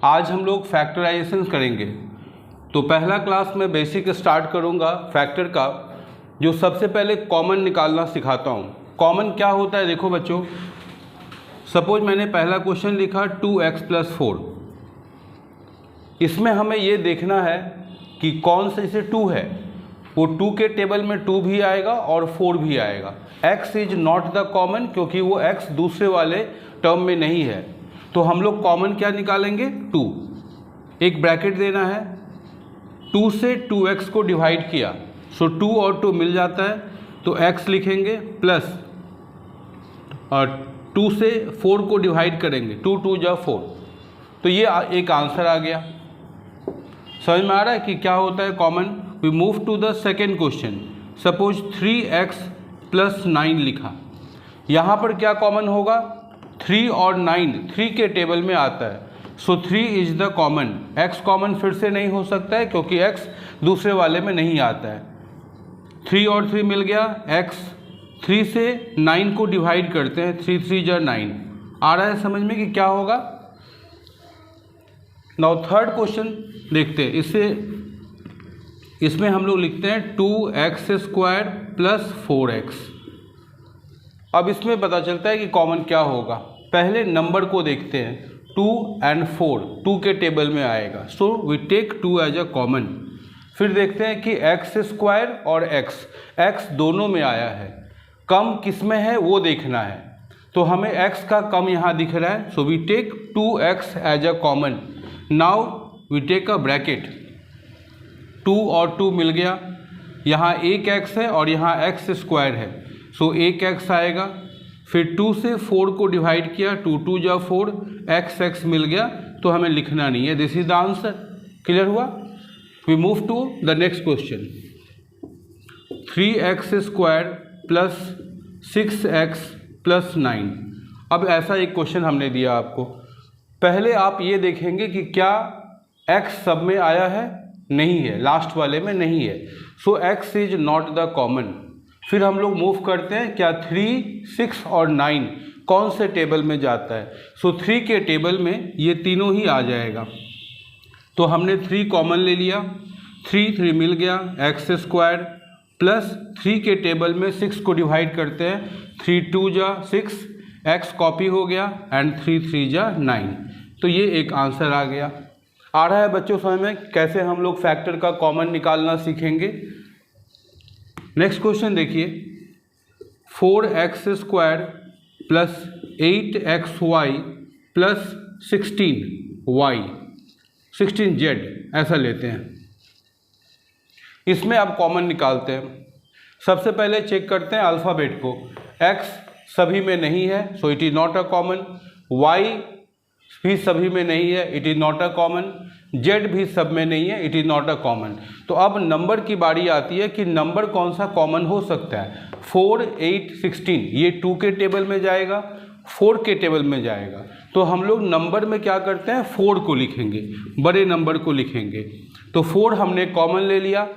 आज हम लोग फैक्टराइजेशन करेंगे। तो पहला क्लास में बेसिक स्टार्ट करूंगा फैक्टर का, जो सबसे पहले कॉमन निकालना सिखाता हूं। कॉमन क्या होता है देखो बच्चों, सपोज मैंने पहला क्वेश्चन लिखा 2x + 4। इसमें हमें ये देखना है कि कौन से से 2 है, वो 2 के टेबल में 2 भी आएगा और 4 भी आएगा। x is not the common, क्योंकि वो x दूसरे वाले टर्म में नहीं है। तो हम लोग कॉमन क्या निकालेंगे, 2। एक ब्रैकेट देना है, 2 से 2x को डिवाइड किया, सो 2 और 2 मिल जाता है, तो x लिखेंगे प्लस और 2 से 4 को डिवाइड करेंगे, 2 2 जा 4। तो ये एक आंसर आ गया। समझ में आ रहा है कि क्या होता है common. We move to the second question. Suppose 3x + 9 लिखा। यहाँ पर क्या कॉमन होगा, 3 और 9 3 के टेबल में आता है, सो 3 is the common. x common फिर से नहीं हो सकता है क्योंकि x दूसरे वाले में नहीं आता है। 3 और 3 मिल गया, x 3 से 9 को डिवाइड करते हैं, 3 3 जा 9। आ रहा है समझ में कि क्या होगा। नाउ थर्ड क्वेश्चन देखते हैं। इसमें हम लोग लिखते हैं 2x² + 4x। अब इसमें पता चलता है कि कॉमन क्या होगा। पहले नंबर को देखते हैं, 2 और 4 2 के टेबल में आएगा, so we take 2 as a common. फिर देखते हैं कि x² और x दोनों में आया है, कम किस में है वो देखना है। तो हमें x का कम यहाँ दिख रहा है, so we take 2x as a common. Now we take a bracket, 2 और 2 मिल गया, यहाँ एक x है और यहाँ x² है, सो एक x आएगा। फिर 2 से 4 को डिवाइड किया, 2 2 जा 4, x मिल गया, तो हमें लिखना नहीं है। This is the answer. Clear हुआ। We move to the next question. 3x² + 6x + 9। अब ऐसा एक क्वेश्चन हमने दिया आपको। पहले आप ये देखेंगे कि क्या x सब में आया है, नहीं है, लास्ट वाले में नहीं है, सो x is not the common. फिर हम लोग मूव करते हैं, क्या 3, 6 और 9 कौन से टेबल में जाता है, सो 3 के टेबल में ये तीनों ही आ जाएगा। तो हमने 3 कॉमन ले लिया, 3 मिल गया, x² प्लस 3 के टेबल में 6 को डिवाइड करते हैं, 3 2 जा 6, x कॉपी हो गया एंड 3 3 जा 9। तो ये एक आंसर आ गया। आ रहा है बच्चों समझ में कैसे हम लोग फैक्टर का कॉमन निकालना सीखेंगे। नेक्स्ट क्वेश्चन देखिए, 4x² + 8xy + 16z ऐसा लेते हैं। इसमें अब कॉमन निकालते हैं। सबसे पहले चेक करते हैं अल्फ़ाबेट को। x सभी में नहीं है, so it is not a common. y भी सभी में नहीं है, it is not a common. z भी सब में नहीं है, it is not a common. तो अब नंबर की बारी आती है कि नंबर कौन सा कॉमन हो सकता है। 4 8 16 ये 2 के टेबल में जाएगा, 4 के टेबल में जाएगा। तो हम लोग नंबर में क्या करते हैं, 4 को लिखेंगे, बड़े नंबर को लिखेंगे। तो 4 हमने कॉमन ले लिया।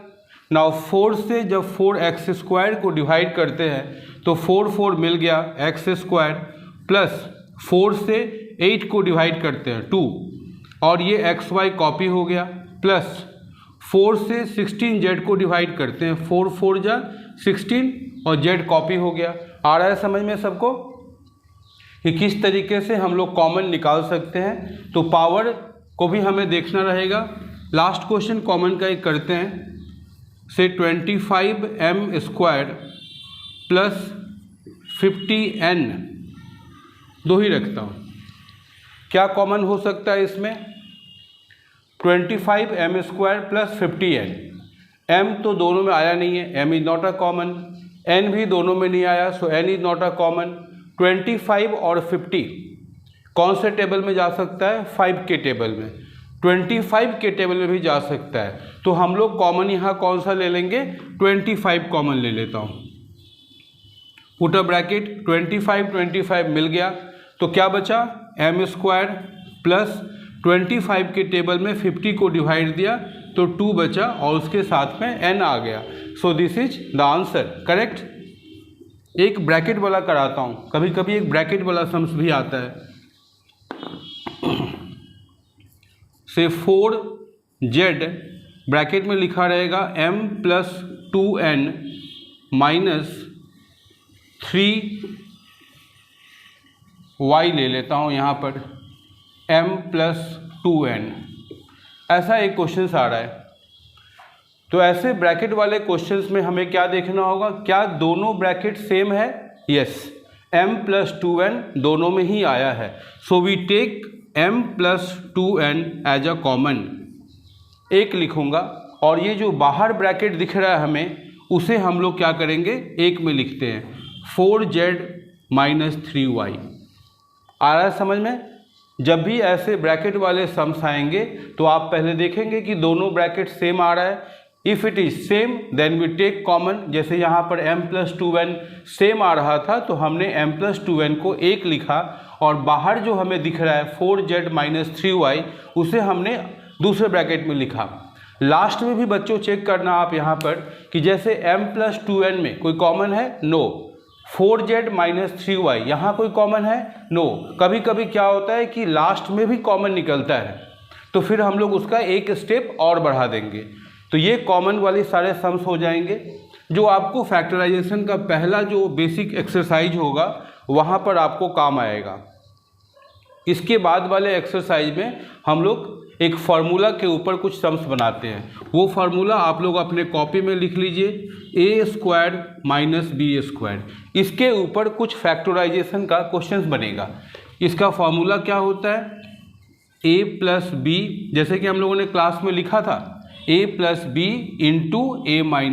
नाउ 4 से जब 4x² को डिवाइड करते हैं तो 4 4 मिल गया, x² प्लस 4 से 8 को डिवाइड करते हैं 2, और ये xy कॉपी हो गया, प्लस 4 से 16z को डिवाइड करते हैं, 4 4 जा 16 और z कॉपी हो गया। आ रहा है समझ में सबको कि किस तरीके से हम लोग कॉमन निकाल सकते हैं। तो पावर को भी हमें देखना रहेगा। लास्ट क्वेश्चन कॉमन का एक करते हैं, से 25m² + 50n, 2 ही रखता हूँ। क्या कॉमन हो सकता है इसमें, 25m² + 50n। m तो दोनों में आया नहीं है, m is not a common. n भी दोनों में नहीं आया, सो n is not a common. 25 और 50 कौन से टेबल में जा सकता है, 5 के टेबल में। 25 के टेबल में भी जा सकता है, तो हम लोग कॉमन यहाँ कौन सा ले लेंगे, 25 कॉमन ले लेता हूँ। पुट अ ब्रैकेट, 25 मिल गया, तो क्या बचा, m² प्लस 25 के टेबल में 50 को डिवाइड दिया तो 2 बचा और उसके साथ में n आ गया। So this is the answer, correct. एक ब्रैकेट वाला कराता हूँ, कभी कभी एक ब्रैकेट वाला सम्स भी आता है। से 4z ब्रैकेट में लिखा रहेगा m plus 2n minus 3y ले लेता हूँ यहाँ पर m प्लस 2n, ऐसा एक क्वेश्चन आ रहा है। तो ऐसे ब्रैकेट वाले क्वेश्चंस में हमें क्या देखना होगा, क्या दोनों ब्रैकेट सेम है? यस, m प्लस 2n दोनों में ही आया है। So we take m plus 2n as a common, एक लिखूंगा, और ये जो बाहर ब्रैकेट दिख रहा है हमें, उसे हम लोग क्या करेंगे, एक में लिखते हैं 4z माइनस 3y। आ रहा है समझ में? जब भी ऐसे ब्रैकेट वाले सम्स आएंगे तो आप पहले देखेंगे कि दोनों ब्रैकेट सेम आ रहा है। If it is same then we take common. जैसे यहाँ पर m प्लस 2n सेम आ रहा था तो हमने m प्लस 2n को एक लिखा, और बाहर जो हमें दिख रहा है 4z माइनस 3y उसे हमने दूसरे ब्रैकेट में लिखा। लास्ट में भी बच्चों चेक करना आप यहाँ पर कि जैसे m प्लस 2n में कोई कॉमन है? नो। 4z माइनस 3y यहाँ कोई कॉमन है? नो। कभी कभी क्या होता है कि लास्ट में भी कॉमन निकलता है, तो फिर हम लोग उसका एक स्टेप और बढ़ा देंगे। तो ये कॉमन वाली सारे सम्स हो जाएंगे, जो आपको फैक्टराइजेशन का पहला जो बेसिक एक्सरसाइज होगा वहाँ पर आपको काम आएगा। इसके बाद वाले एक्सरसाइज में हम लोग एक फार्मूला के ऊपर कुछ सम्स बनाते हैं। वो फार्मूला आप लोग अपने कॉपी में लिख लीजिए, ए स्क्वायर माइनस बी स्क्वायर। इसके ऊपर कुछ फैक्टराइजेशन का क्वेश्चन बनेगा। इसका फार्मूला क्या होता है? ए प्लस बी, जैसे कि हम लोगों ने क्लास में लिखा था, ए प्लस बी इंटू ए माइनस